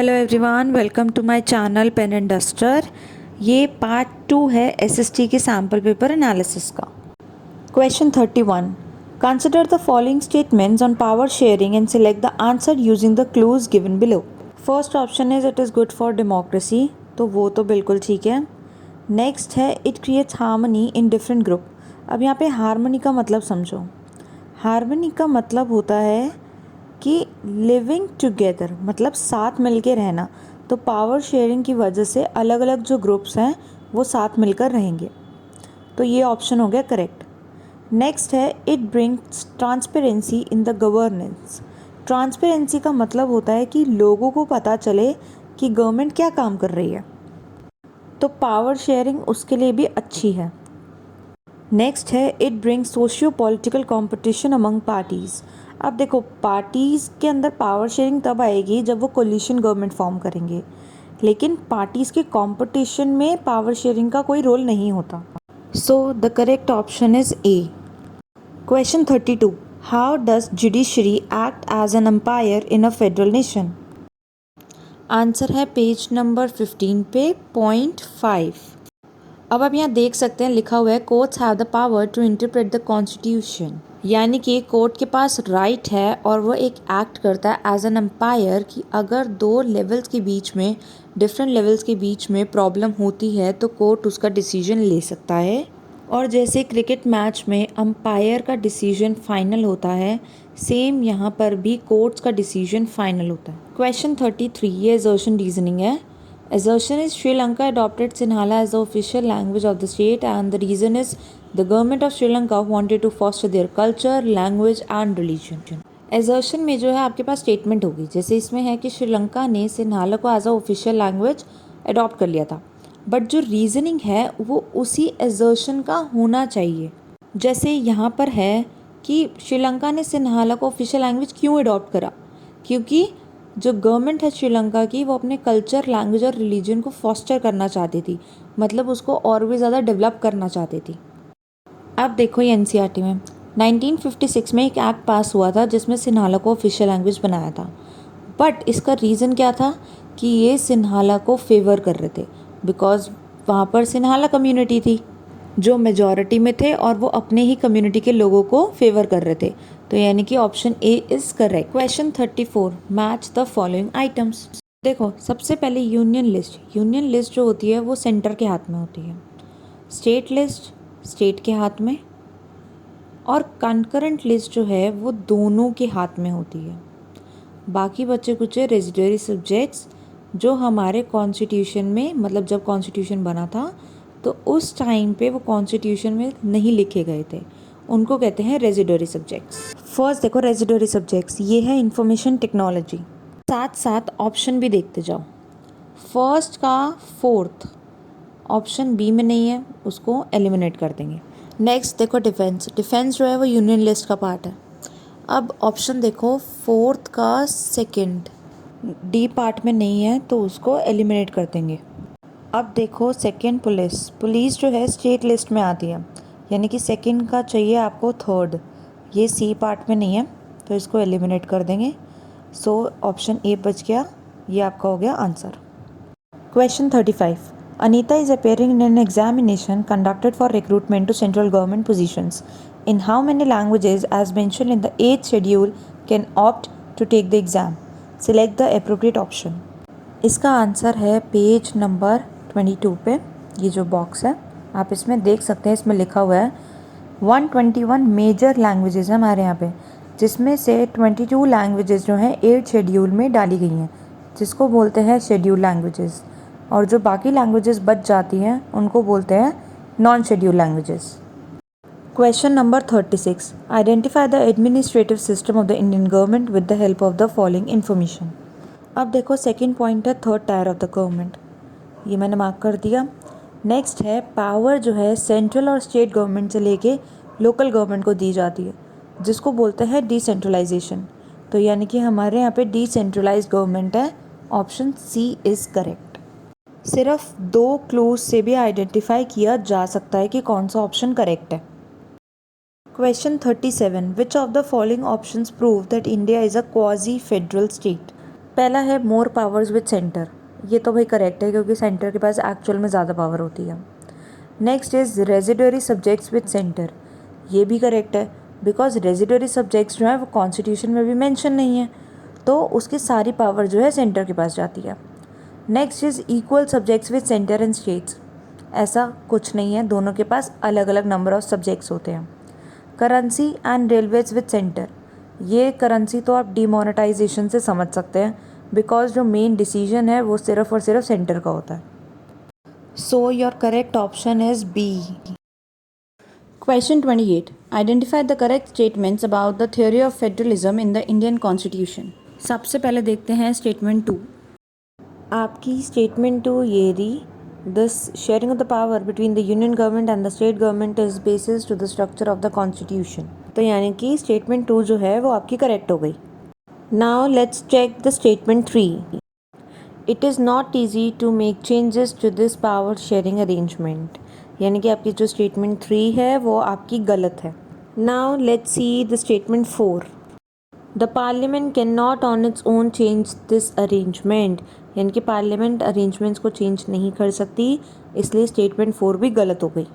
Hello everyone, welcome to my channel pen and duster. ये part 2 है SST के sample paper analysis का। Question 31, consider the following statements on power sharing and select the answer using the clues given below. First option is it is good for democracy, तो वो तो बिल्कुल ठीक है। नेक्स्ट है it creates harmony in different group. अब यहाँ पे हार्मनी का मतलब समझो। हार्मनी का मतलब होता है कि लिविंग टुगेदर, मतलब साथ मिलके रहना। तो पावर शेयरिंग की वजह से अलग अलग जो ग्रुप्स हैं वो साथ मिलकर रहेंगे, तो ये ऑप्शन हो गया करेक्ट। नेक्स्ट है it brings transparency in the governance. Transparency का मतलब होता है कि लोगों को पता चले कि गवर्नमेंट क्या काम कर रही है, तो पावर शेयरिंग उसके लिए भी अच्छी है। नेक्स्ट है it brings socio political competition among parties. अब देखो, पार्टीज़ के अंदर पावर शेयरिंग तब आएगी जब वो कोलिशन गवर्नमेंट फॉर्म करेंगे, लेकिन पार्टीज़ के कंपटीशन में पावर शेयरिंग का कोई रोल नहीं होता। So the correct option is A. Question 32, how does judiciary act as an umpire in a federal nation. Answer है पेज नंबर 15 पे पॉइंट 5। अब आप यहाँ देख सकते हैं लिखा हुआ है courts have the power to interpret the constitution, यानी कि कोर्ट के पास राइट है और वो एक एक्ट करता है एज एन एम्पायर कि अगर दो लेवल्स के बीच में, डिफरेंट लेवल्स के बीच में प्रॉब्लम होती है तो कोर्ट उसका डिसीजन ले सकता है। और जैसे क्रिकेट मैच में अंपायर का डिसीजन फाइनल होता है, सेम यहाँ पर भी कोर्ट्स का डिसीजन फाइनल होता है। क्वेश्चन 33, ये असर्शन रीजनिंग है। Assertion is Sri Lanka adopted Sinhala as the official language of the state, and the reason is the government of Sri Lanka wanted to foster their culture, language and religion. Assertion में जो है आपके पास statement होगी, जैसे इसमें है कि श्रीलंका ने सिन्हाला को as a official language adopt कर लिया था, बट जो रीजनिंग है वो उसी assertion का होना चाहिए। जैसे यहाँ पर है कि श्रीलंका ने सिन्हाला को ऑफिशियल लैंग्वेज क्यों अडॉप्ट करा, क्योंकि जो गवर्नमेंट है श्रीलंका की वो अपने कल्चर, लैंग्वेज और रिलीजन को फॉस्टर करना चाहती थी, मतलब उसको और भी ज़्यादा डेवलप करना चाहती थी। अब देखो ये एनसीईआरटी में 1956 में एक एक्ट पास हुआ था जिसमें सिन्हाला को ऑफिशियल लैंग्वेज बनाया था, बट इसका रीज़न क्या था कि ये सिन्हाला को फेवर कर रहे थे, बिकॉज वहाँ पर सिन्हाला कम्युनिटी थी जो मेजॉरिटी में थे और वो अपने ही कम्युनिटी के लोगों को फेवर कर रहे थे, तो यानी कि option A is correct. Question 34, match the following items. देखो सबसे पहले यूनियन लिस्ट। यूनियन लिस्ट जो होती है वो सेंटर के हाथ में होती है, स्टेट लिस्ट स्टेट के हाथ में, और कंकरेंट लिस्ट जो है वो दोनों के हाथ में होती है। बाकी बच्चे कुछ रेजिडरी सब्जेक्ट्स जो हमारे कॉन्स्टिट्यूशन में, मतलब जब कॉन्स्टिट्यूशन बना था तो उस टाइम पे वो कॉन्स्टिट्यूशन में नहीं लिखे गए थे, उनको कहते हैं रेजिडरी सब्जेक्ट्स। फर्स्ट देखो रेजिडरी सब्जेक्ट्स, ये है इंफॉर्मेशन टेक्नोलॉजी। साथ साथ ऑप्शन भी देखते जाओ। फर्स्ट का फोर्थ ऑप्शन बी में नहीं है, उसको एलिमिनेट कर देंगे। नेक्स्ट देखो डिफेंस। डिफेंस जो है वो यूनियन लिस्ट का पार्ट है। अब ऑप्शन देखो, फोर्थ का सेकंड डी पार्ट में नहीं है तो उसको एलिमिनेट कर देंगे। अब देखो सेकंड पुलिस। पुलिस जो है स्टेट लिस्ट में आती है, यानी कि सेकंड का चाहिए आपको थर्ड, ये सी पार्ट में नहीं है तो इसको एलिमिनेट कर देंगे। सो ऑप्शन ए बच गया, ये आपका हो गया answer. Question 35, Anita is appearing in an examination conducted for recruitment to central government positions in how many languages as mention in the 8th schedule can opt to take the exam, select the appropriate option. इसका answer है page number 22 पे, ये जो box है आप इसमें देख सकते हैं, इसमें लिखा हुआ है 121 मेजर लैंग्वेजेस हैं हमारे यहाँ पे, जिसमें से 22 लैंग्वेजेस जो हैं 8 शेड्यूल में डाली गई हैं, जिसको बोलते हैं शेड्यूल लैंग्वेजेस, और जो बाकी लैंग्वेजेस बच जाती हैं उनको बोलते हैं non schedule languages. Question number 36, identify the administrative system of the Indian government with the help of the following information. अब देखो सेकंड पॉइंट है third tier of the government, ये मैंने मार्क कर दिया। नेक्स्ट है पावर जो है सेंट्रल और स्टेट गवर्नमेंट से लेके लोकल गवर्नमेंट को दी जाती है, जिसको बोलते हैं डिसेंट्रलाइजेशन, तो यानी कि हमारे यहाँ पे डिसेंट्रलाइज्ड गवर्नमेंट है। Option C is correct. सिर्फ 2 क्लूज से भी आइडेंटिफाई किया जा सकता है कि कौन सा ऑप्शन करेक्ट है। Question 37, which of the following options prove that India is a quasi federal state. पहला है मोर पावर्स विद सेंटर, ये तो भाई करेक्ट है क्योंकि सेंटर के पास एक्चुअल में ज़्यादा पावर होती है। Next is residuary subjects with centre, ये भी करेक्ट है बिकॉज रेजिडरी सब्जेक्ट्स जो है वो कॉन्स्टिट्यूशन में भी मेंशन नहीं है, तो उसकी सारी पावर जो है सेंटर के पास जाती है। Next is equal subjects with centre and states, ऐसा कुछ नहीं है, दोनों के पास अलग अलग नंबर ऑफ सब्जेक्ट्स होते हैं। Currency and railways with centre, ये करेंसी तो आप डिमोनेटाइजेशन से समझ सकते हैं बिकॉज जो मेन डिसीजन है वो सिर्फ और सिर्फ सेंटर का होता है। So your correct option is B. Question 28. Identify the correct statements about the theory of federalism in the Indian Constitution. सबसे पहले देखते हैं स्टेटमेंट 2। आपकी स्टेटमेंट 2 ये रही, this sharing of the power between the union government and the state government is basis to the structure of the constitution, तो यानी कि स्टेटमेंट 2 जो है वो आपकी करेक्ट हो गई। Now let's check the statement 3। It is not easy to make changes to this power sharing arrangement, यानी कि आपकी जो स्टेटमेंट 3 है वो आपकी गलत है। Now let's see the statement 4। The parliament can not on its own change this arrangement, यानी कि पार्लियामेंट अरेंजमेंट्स को चेंज नहीं कर सकती, इसलिए स्टेटमेंट 4 भी गलत हो गई।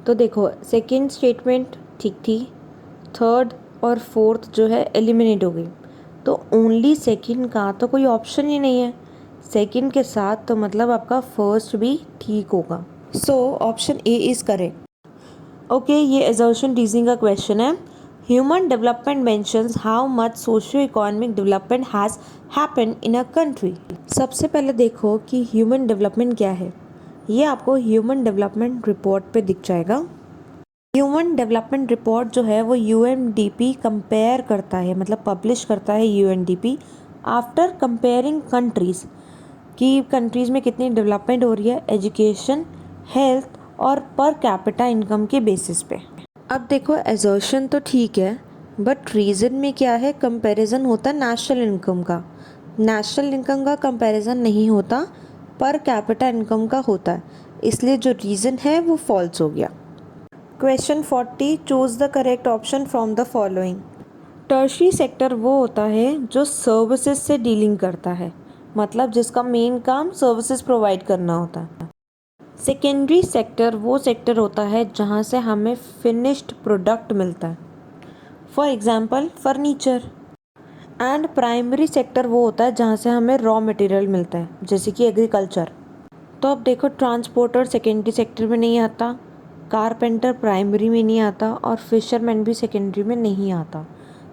तो देखो सेकेंड स्टेटमेंट ठीक थी, थर्ड और फोर्थ जो है एलिमिनेट हो गई, तो ओनली सेकंड का तो कोई ऑप्शन ही नहीं है, सेकंड के साथ तो मतलब आपका फर्स्ट भी ठीक होगा। So option A is correct. Okay, ये एजर्शन रीजनिंग का क्वेश्चन है। Human development mentions how much socio economic development has happened in a country. सबसे पहले देखो कि ह्यूमन डेवलपमेंट क्या है, ये आपको ह्यूमन डेवलपमेंट रिपोर्ट पे दिख जाएगा। ह्यूमन डेवलपमेंट रिपोर्ट जो है वो यूएनडीपी कंपेयर करता है, मतलब पब्लिश करता है यूएनडीपी आफ्टर कंपेयरिंग कंट्रीज़, कि कंट्रीज़ में कितनी डेवलपमेंट हो रही है एजुकेशन, हेल्थ और पर कैपिटा इनकम के बेसिस पे। अब देखो एजर्शन तो ठीक है बट रीज़न में क्या है, कंपैरिजन होता है नेशनल इनकम का, नेशनल इनकम का कंपैरिजन नहीं होता, पर कैपिटा इनकम का होता है, इसलिए जो रीज़न है वो फॉल्स हो गया। Question 40, choose the correct option from the following. Tertiary sector वो होता है जो सर्विसेज से डीलिंग करता है, मतलब जिसका मेन काम सर्विसेज प्रोवाइड करना होता है। सेकेंडरी सेक्टर वो सेक्टर होता है जहाँ से हमें फिनिश्ड प्रोडक्ट मिलता है, for example furniture. And primary sector वो होता है जहाँ से हमें रॉ मटेरियल मिलता है, जैसे कि एग्रीकल्चर। तो अब देखो ट्रांसपोर्टर सेकेंडरी सेक्टर में नहीं आता, कारपेंटर प्राइमरी में नहीं आता और फिशरमैन भी सेकेंडरी में नहीं आता।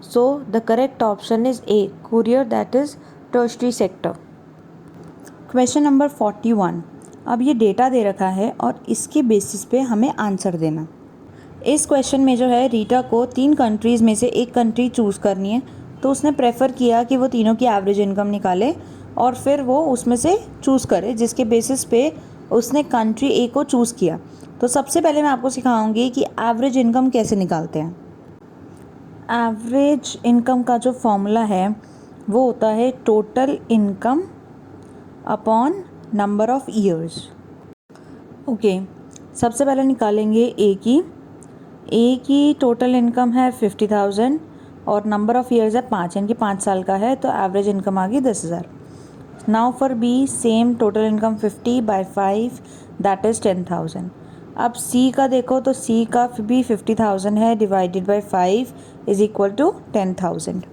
सो the correct option is A, courier, that is tertiary sector. Question number 41। अब ये डेटा दे रखा है और इसके बेसिस पे हमें आंसर देना। इस क्वेश्चन में जो है रीटा को 3 कंट्रीज़ में से एक कंट्री चूज़ करनी है, तो उसने प्रेफर किया कि वो तीनों की एवरेज इनकम निकाले और फिर वो उसमें से चूज़ करे, जिसके बेसिस पे उसने कंट्री ए को चूज़ किया। तो सबसे पहले मैं आपको सिखाऊंगी कि एवरेज इनकम कैसे निकालते हैं। एवरेज इनकम का जो फॉर्मूला है वो होता है total income upon number of years. Okay, सबसे पहले निकालेंगे ए की टोटल इनकम है 50,000 और नंबर ऑफ ईयर्स है 5, यानी कि 5 साल का है, तो एवरेज इनकम आ गई 10,000। Now for B same total income 50 by 5 that is 10,000। अब सी का देखो तो सी का भी 50,000 है, divided by 5 is equal to 10,000।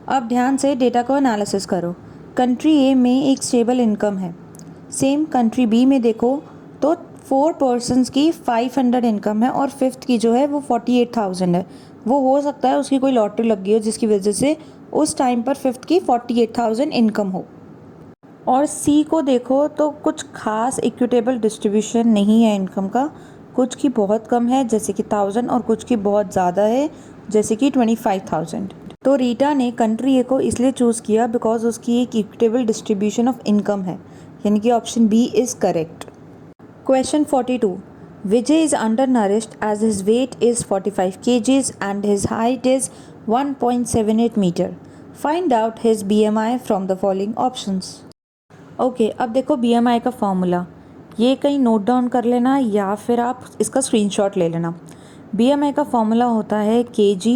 अब ध्यान से डेटा को एनालिसिस करो। कंट्री ए में एक स्टेबल इनकम है, सेम कंट्री बी में देखो तो 4 पर्सनस की 500 इनकम है और फिफ्थ की जो है वो 48,000 है। वो हो सकता है उसकी कोई लॉटरी लग गई हो जिसकी वजह से उस टाइम पर फिफ्थ की 48,000 इनकम हो। और सी को देखो तो कुछ खास इक्विटेबल डिस्ट्रीब्यूशन नहीं है इनकम का, कुछ की बहुत कम है जैसे कि 1000 और कुछ की बहुत ज़्यादा है जैसे कि 25,000। तो रीटा ने कंट्री ए को इसलिए चूज़ किया बिकॉज उसकी एक इक्विटेबल डिस्ट्रीब्यूशन ऑफ इनकम है, यानी कि option B is correct. Question 42। Vijay is undernourished as his weight is 45 kgs and his height is 1.78 metre. Find out his BMI from the following options. Okay, अब देखो BMI का formula, ये कहीं note down कर लेना या फिर आप इसका स्क्रीनशॉट ले लेना। BMI का फॉर्मूला होता है kg,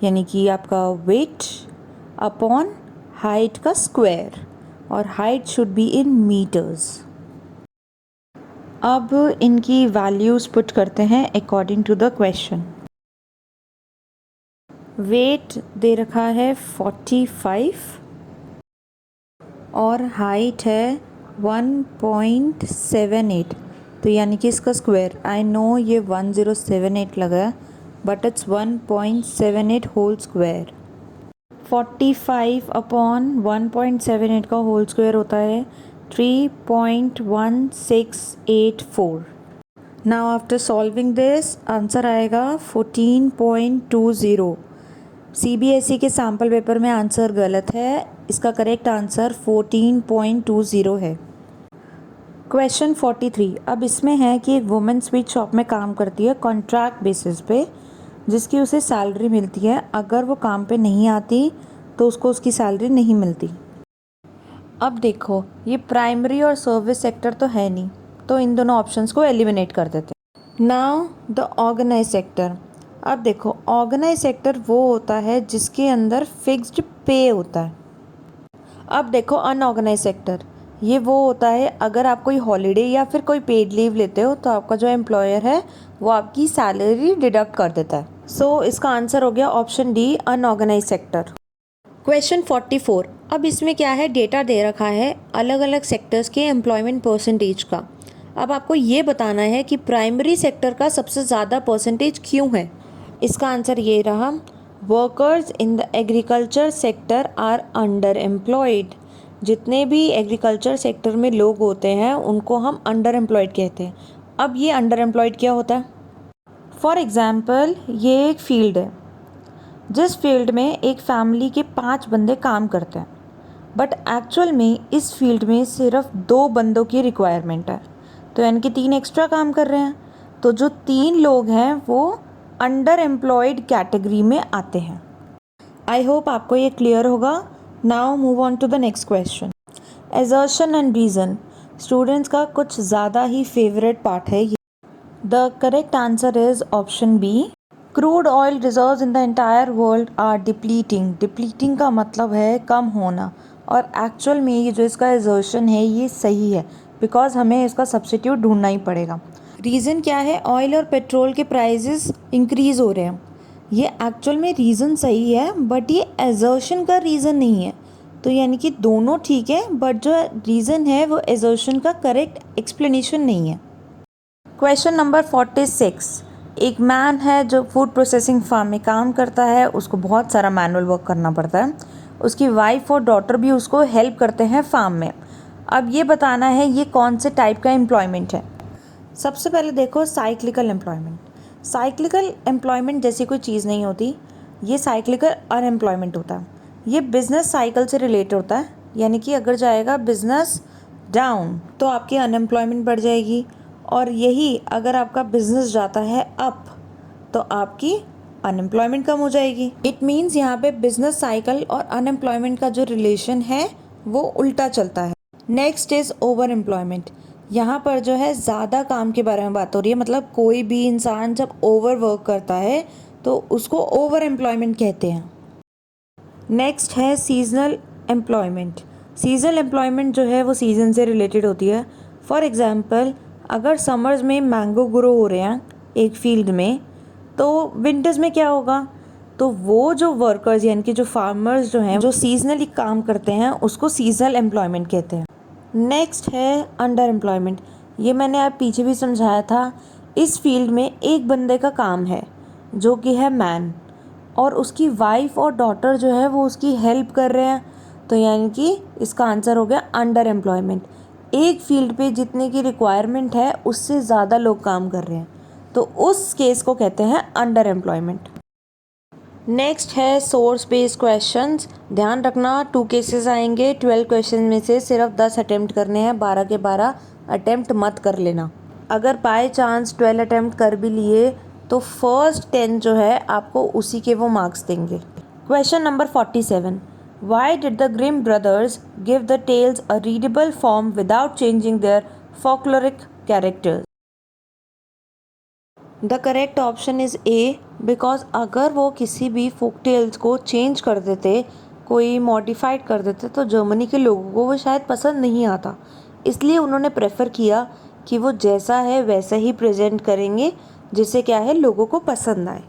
यानी कि आपका वेट अपॉन हाइट का स्क्वायर और height should be in metres. अब इनकी वैल्यूज़ पुट करते हैं according to the question. Weight दे रखा है 45 और हाइट है 1.78, तो यानी कि इसका स्क्वायर, आई नो ये 1078 लगा but it's 1.78 whole square. 45 upon 1.78 का होल स्क्वायर होता है 3.1684। Now after solving this answer आएगा 14.20। CBSE के सैम्पल पेपर में आंसर गलत है, इसका करेक्ट आंसर 14.20 है। क्वेश्चन 43, अब इसमें है कि एक वुमेन स्वीट शॉप में काम करती है कॉन्ट्रैक्ट बेसिस पे, जिसकी उसे सैलरी मिलती है। अगर वो काम पे नहीं आती तो उसको उसकी सैलरी नहीं मिलती। अब देखो, ये प्राइमरी और सर्विस सेक्टर तो है नहीं, तो इन दोनों ऑप्शंस को एलिमिनेट कर देते हैं। Now the organise sector. अब देखो, ऑर्गेनाइज सेक्टर वो होता है जिसके अंदर फिक्स्ड पे होता है। अब देखो अनऑर्गेनाइज सेक्टर, ये वो होता है अगर आप कोई हॉलीडे या फिर कोई पेड लीव लेते हो तो आपका जो एम्प्लॉयर है वो आपकी सैलरी डिडक्ट कर देता है। सो इसका आंसर हो गया option D, unorganise sector. Question 44, अब इसमें क्या है, डेटा दे रखा है अलग अलग सेक्टर्स के एम्प्लॉयमेंट परसेंटेज का। अब आपको ये बताना है कि प्राइमरी सेक्टर का सबसे ज़्यादा परसेंटेज क्यों है। इसका आंसर ये रहा, workers in the agriculture sector are underemployed. जितने भी एग्रीकल्चर सेक्टर में लोग होते हैं उनको हम अंडर एम्प्लॉयड कहते हैं। अब ये अंडर एम्प्लॉयड क्या होता है? फॉर एग्ज़ाम्पल, ये एक फील्ड है जिस फील्ड में एक फैमिली के 5 बंदे काम करते हैं, बट एक्चुअल में इस फील्ड में सिर्फ 2 बंदों की रिक्वायरमेंट है, तो यानी कि 3 एक्स्ट्रा काम कर रहे हैं। तो जो 3 लोग हैं वो अंडर एम्प्लॉयड कैटेगरी में आते हैं। आई होप आपको ये क्लियर होगा। Now move on to the next question. Assertion and reason students का कुछ ज़्यादा ही फेवरेट पार्ट है ये। The correct answer is option B, crude oil reserves in the entire world are depleting. Depleting का मतलब है कम होना, और एक्चुअल में ये जो इसका एजर्शन है ये सही है, बिकॉज हमें इसका सब्स्टिट्यूट ढूंढना ही पड़ेगा। रीज़न क्या है, ऑयल और पेट्रोल के प्राइसेस इंक्रीज़ हो रहे हैं। ये एक्चुअल में रीज़न सही है बट ये एजर्शन का रीज़न नहीं है, तो यानी कि दोनों ठीक है बट जो रीज़न है वो एजर्शन का करेक्ट एक्सप्लेनेशन नहीं है। क्वेश्चन नंबर 46, एक मैन है जो फूड प्रोसेसिंग फार्म में काम करता है, उसको बहुत सारा मैनुअल वर्क करना पड़ता है। उसकी वाइफ और डॉटर भी उसको हेल्प करते हैं फार्म में। अब ये बताना है ये कौन से टाइप का एम्प्लॉयमेंट है। सबसे पहले देखो साइक्लिकल एम्प्लॉयमेंट। साइक्लिकल एम्प्लॉयमेंट जैसी कोई चीज़ नहीं होती, ये साइक्लिकल अनएम्प्लॉयमेंट होता है। ये बिजनेस साइकिल से रिलेटेड होता है, यानी कि अगर जाएगा बिजनेस डाउन तो आपकी अनएम्प्लॉयमेंट बढ़ जाएगी, और यही अगर आपका बिजनेस जाता है अप तो आपकी अनएम्प्लॉयमेंट कम हो जाएगी। इट मीन्स यहाँ पे बिजनेस साइकिल और अनएम्प्लॉयमेंट का जो रिलेशन है वो उल्टा चलता है। Next is over employment. यहाँ पर जो है ज़्यादा काम के बारे में बात हो रही है, मतलब कोई भी इंसान जब ओवर वर्क करता है तो उसको ओवर एम्प्लॉयमेंट कहते हैं। नेक्स्ट है सीजनल एम्प्लॉयमेंट। सीजनल एम्प्लॉयमेंट जो है वो सीज़न से रिलेटेड होती है। फॉर एग्ज़ाम्पल, अगर समर्स में मैंगो ग्रो हो रहे हैं एक फील्ड में, तो विंटर्स में क्या होगा, तो वो जो वर्कर्स यानी कि जो फार्मर्स जो हैं जो सीजनली काम करते हैं उसको सीजनल एम्प्लॉयमेंट कहते हैं। नेक्स्ट है अंडर एम्प्लॉयमेंट। ये मैंने आप पीछे भी समझाया था। इस फील्ड में एक बंदे का काम है जो कि है मैन, और उसकी वाइफ और डॉटर जो है वो उसकी हेल्प कर रहे हैं, तो यानी कि इसका आंसर हो गया अंडर एम्प्लॉयमेंट। एक फील्ड पे जितने की रिक्वायरमेंट है उससे ज़्यादा लोग काम कर रहे हैं, तो उस केस को कहते हैं अंडर एम्प्लॉयमेंट। नेक्स्ट है सोर्स बेस्ड क्वेश्चंस। ध्यान रखना 2 केसेस आएंगे, 12 क्वेश्चन में से सिर्फ 10 अटेम्प्ट करने हैं, 12 के 12 अटेम्प्ट मत कर लेना। अगर बाय चांस 12 अटेम्प्ट कर भी लिए तो फर्स्ट 10 जो है आपको उसी के वो मार्क्स देंगे। Question number 47, why did the Grimm brothers give the tales a readable form without changing their folkloric characters. The correct option is A, because अगर वो किसी भी फोक टेल्स को चेंज कर देते कोई मॉडिफाइड कर देते तो जर्मनी के लोगों को वो शायद पसंद नहीं आता, इसलिए उन्होंने प्रेफर किया कि वो जैसा है वैसा ही प्रेजेंट करेंगे, जिससे क्या है लोगों को पसंद आए।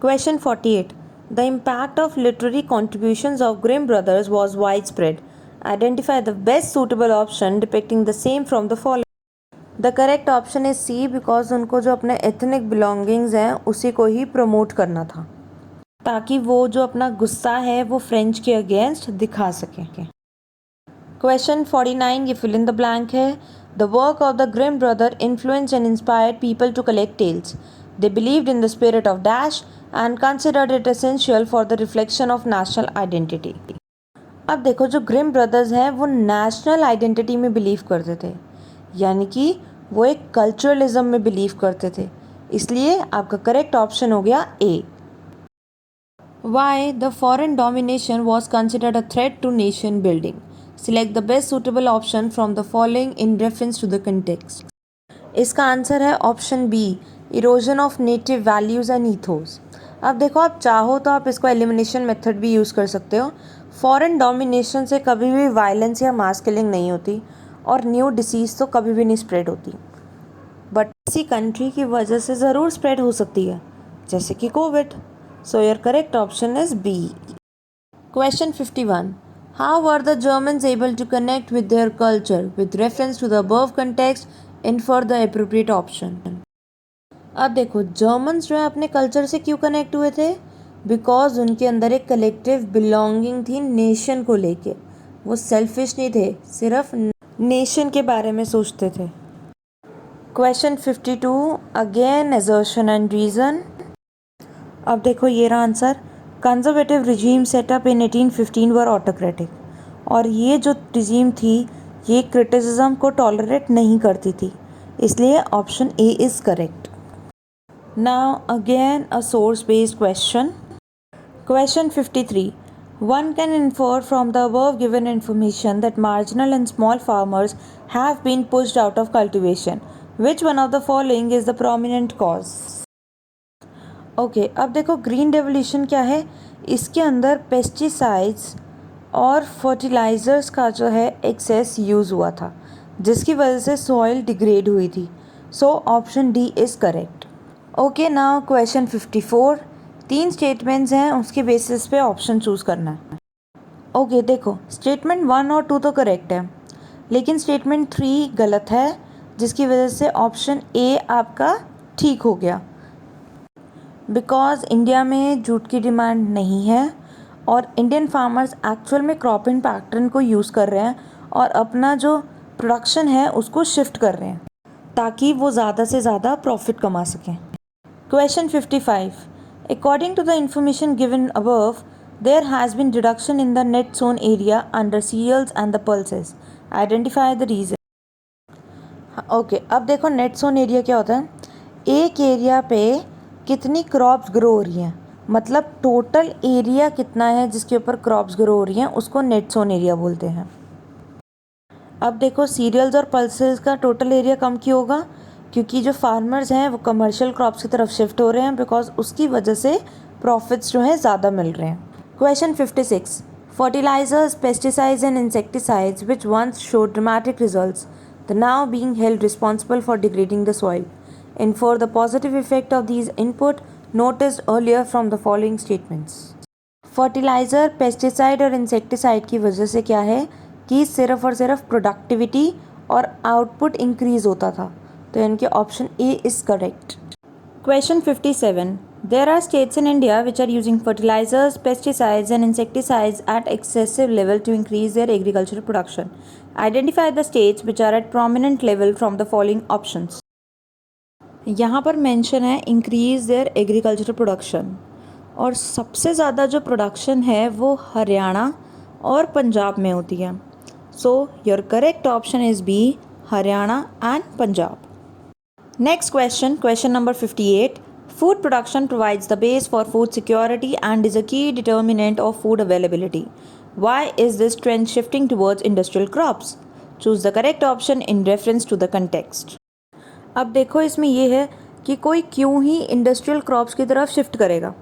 Question 48, the impact of literary contributions of Grimm brothers was widespread, identify the best suitable option depicting the same from the following. The correct option is C, because उनको जो अपने एथनिक बिलोंगिंग्स हैं उसी को ही promote करना था, ताकि वो जो अपना गुस्सा है वो फ्रेंच के अगेंस्ट दिखा सकें। क्वेश्चन 49, ये फिल इन द ब्लैंक है। The work of the Grimm brother influenced and inspired people to collect tales. They believed in the spirit of dash and considered it essential for the reflection of national identity. अब देखो, जो Grimm brothers हैं वो national identity में believe करते थे, यानी कि वो एक कल्चरलिज्म में बिलीव करते थे, इसलिए आपका करेक्ट ऑप्शन हो गया ए। Why the foreign domination was considered a threat to nation building. Select the best suitable option from the following in reference to the context. इसका आंसर है option B, erosion of native values and ethos. अब देखो, आप चाहो तो आप इसको elimination method भी यूज़ कर सकते हो। फॉरेन डोमिनेशन से कभी भी वायलेंस या मास किलिंग नहीं होती और न्यू डिसीज़ तो कभी भी नहीं स्प्रेड होती, बट किसी कंट्री की वजह से ज़रूर स्प्रेड हो सकती है, जैसे कि Covid. So your correct option is B. Question 51. How were the Germans able to connect with their culture? With reference to the above context, infer the appropriate option. अब देखो, जर्मन्स जो है अपने कल्चर से क्यों कनेक्ट हुए थे? Because उनके अंदर एक कलेक्टिव बिलोंगिंग थी नेशन को लेके। वो सेल्फिश नहीं थे, सिर्फ नेशन के बारे में सोचते थे। Question 52. Again assertion and reason. अब देखो, ये रहा आंसर। कंजर्वेटिव रिजीम सेटअप इन 1815 वर ऑटोक्रेटिक, और ये जो रिजीम थी ये क्रिटिसिज्म को टॉलरेट नहीं करती थी, इसलिए option A is correct. Now again a source based question. Question 53. One can infer from the above given information that marginal and small farmers have been pushed out of cultivation. Which one of the following is the prominent cause? Okay, अब देखो, green revolution क्या है? इसके अंदर pesticides और fertilisers का जो है एक्सेस यूज़ हुआ था, जिसकी वजह से सॉइल डिग्रेड हुई थी। So option D is correct. Okay, now question 54. 3 statements हैं, उसके बेसिस पे ऑप्शन चूज़ करना है। ओके, देखो, स्टेटमेंट 1 और 2 तो करेक्ट है, लेकिन स्टेटमेंट 3 गलत है, जिसकी वजह से ऑप्शन ए आपका ठीक हो गया। बिकॉज इंडिया में जूट की डिमांड नहीं है और इंडियन फार्मर्स एक्चुअल में क्रॉपिंग पैटर्न को यूज़ कर रहे हैं और अपना जो प्रोडक्शन है उसको शिफ्ट कर रहे हैं, ताकि वो ज़्यादा से ज़्यादा प्रॉफिट कमा सकें। Question 55. According to the information given above, there has been reduction in the net sown area under cereals and the pulses. Identify the reason. Okay, अब देखो, नेट सोन एरिया क्या होता है? एक एरिया पे कितनी क्रॉप्स ग्रो हो रही हैं, मतलब टोटल एरिया कितना है जिसके ऊपर क्रॉप्स ग्रो हो रही हैं, उसको नेट सोन एरिया बोलते हैं। अब देखो, सीरियल्स और पल्सेस का टोटल एरिया कम क्यों होगा? क्योंकि जो फार्मर्स हैं वो कमर्शियल क्रॉप्स की तरफ शिफ्ट हो रहे हैं, बिकॉज उसकी वजह से प्रॉफिट्स जो हैं ज़्यादा मिल रहे हैं। Question 56. Fertilisers, pesticides and insecticides which once show dramatic results the now being held responsible for degrading the soil. Infer the positive effect of these input noticed earlier from the following statements. Fertiliser, pesticide और insecticide की वजह से क्या है कि सिर्फ और सिर्फ प्रोडक्टिविटी और आउटपुट इंक्रीज होता था, तो इनके option A is correct. Question 57. There are states in India which are using fertilizers, pesticides and insecticides at excessive level to increase their agricultural production. Identify the states which are at prominent level from the following options. यहाँ पर mention है increase their agricultural production, और सबसे ज़्यादा जो production है वो हरियाणा और पंजाब में होती है। So your correct option is B, Haryana and Punjab. Next question, question number 58. Food production provides the base for food security and is a key determinant of food availability. Why is this trend shifting towards industrial crops? Choose the correct option in reference to the context. अब देखो, इसमें ये है कि कोई क्यों ही industrial crops की तरफ शिफ्ट करेगा,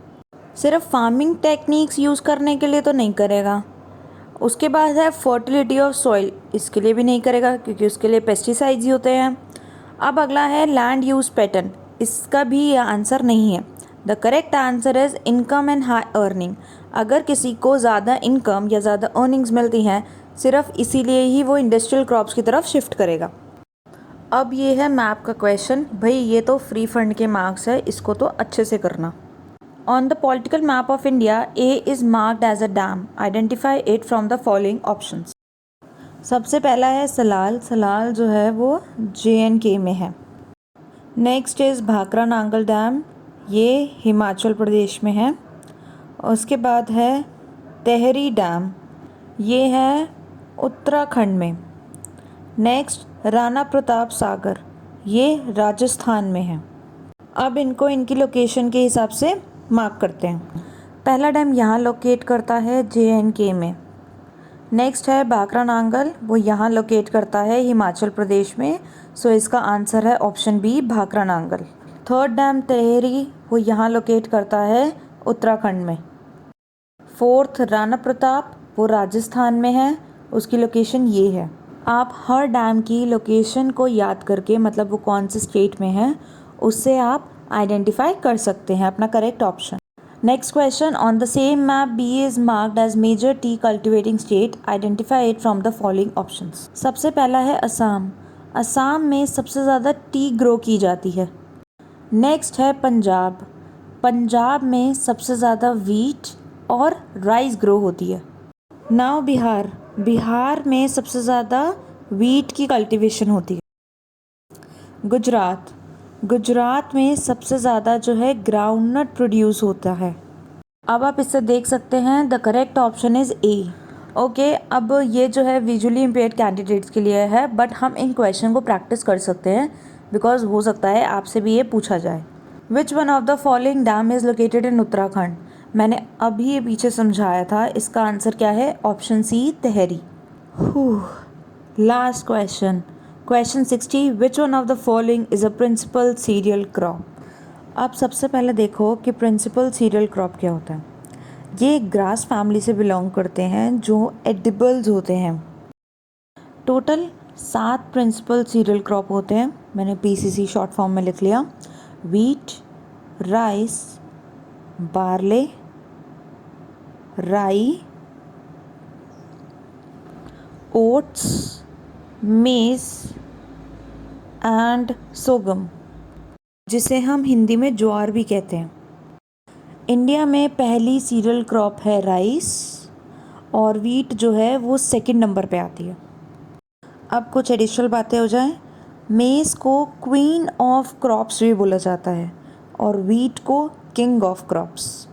सिर्फ फार्मिंग टेक्निक्स यूज़ करने के लिए तो नहीं करेगा। उसके बाद है फर्टिलिटी ऑफ सॉइल, इसके लिए भी नहीं करेगा क्योंकि उसके लिए पेस्टिसाइड्स ही होते हैं। अब अगला है लैंड यूज़ पैटर्न, इसका भी ये आंसर नहीं है। The correct answer is income and high earning. अगर किसी को ज़्यादा इनकम या ज़्यादा अर्निंग्स मिलती हैं, सिर्फ इसीलिए ही वो इंडस्ट्रियल क्रॉप्स की तरफ शिफ्ट करेगा। अब ये है मैप का क्वेश्चन, भाई ये तो फ्री फंड के मार्क्स है, इसको तो अच्छे से करना। On the political map of India, A is marked as a dam, identify it from the following options. सबसे पहला है सलाल, सलाल जो है वो JNK में है। Next is Bhakra Nangal dam, ये हिमाचल प्रदेश में है। उसके बाद है तेहरी डैम, ये है उत्तराखंड में। नेक्स्ट राणा प्रताप सागर, ये राजस्थान में है। अब इनको इनकी लोकेशन के हिसाब से मार्क करते हैं। पहला डैम यहाँ लोकेट करता है JNK में। नेक्स्ट है भाखरा नांगल, वो यहाँ लोकेट करता है हिमाचल प्रदेश में, सो इसका आंसर है option B Bhakra Nangal. Third dam Tehri, वो यहाँ लोकेट करता है उत्तराखंड में। फोर्थ राणा प्रताप, वो राजस्थान में है, उसकी लोकेशन ये है। आप हर डैम की लोकेशन को याद करके, मतलब वो कौन से स्टेट में है, उससे आप आइडेंटिफाई कर सकते हैं अपना correct option. Next question, on the same map B is marked as major tea cultivating state, identify it from the following options. सबसे पहला है असम, असम में सबसे ज़्यादा टी ग्रो की जाती है। नेक्स्ट है पंजाब, पंजाब में सबसे ज़्यादा वीट और राइस ग्रो होती है। नाउ बिहार, बिहार में सबसे ज़्यादा वीट की कल्टीवेशन होती है। गुजरात, गुजरात में सबसे ज़्यादा जो है ग्राउंडनट प्रोड्यूस होता है। अब आप इससे देख सकते हैं the correct option is A. Okay, अब ये जो है विजुअली इम्पेयर्ड कैंडिडेट्स के लिए है, बट हम इन क्वेश्चन को प्रैक्टिस कर सकते हैं बिकॉज हो सकता है आपसे भी ये पूछा जाए। विच one of the following dam is located in Uttarakhand. मैंने अभी ये पीछे समझाया था, इसका आंसर क्या है, option C Tehri. Last question, question 60, which one of the following is a principal cereal crop. अब सबसे पहले देखो कि प्रिंसिपल सीरियल क्रॉप क्या होता है। ये ग्रास फैमिली से बिलोंग करते हैं जो एडिबल्स होते हैं। टोटल 7 प्रिंसिपल सीरियल क्रॉप होते हैं, मैंने PCC शॉर्ट फॉर्म में लिख लिया। वीट, राइस, बार्ले, राई, ओट्स, मेज एंड सोगम, जिसे हम हिंदी में ज्वार भी कहते हैं। इंडिया में पहली सीरियल क्रॉप है राइस, और वीट जो है वो सेकंड नंबर पे आती है। अब कुछ एडिशनल बातें हो जाएं। मेज को क्वीन ऑफ क्रॉप्स भी बोला जाता है और वीट को किंग ऑफ क्रॉप्स।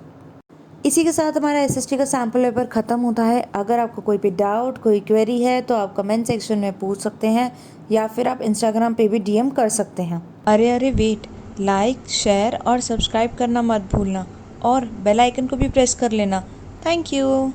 इसी के साथ हमारा SST का सैम्पल पेपर ख़त्म होता है। अगर आपको कोई भी डाउट, कोई क्वेरी है तो आप कमेंट सेक्शन में पूछ सकते हैं या फिर आप इंस्टाग्राम पे भी DM कर सकते हैं। अरे वेट, लाइक, शेयर और सब्सक्राइब करना मत भूलना और बेल आइकन को भी प्रेस कर लेना। Thank you.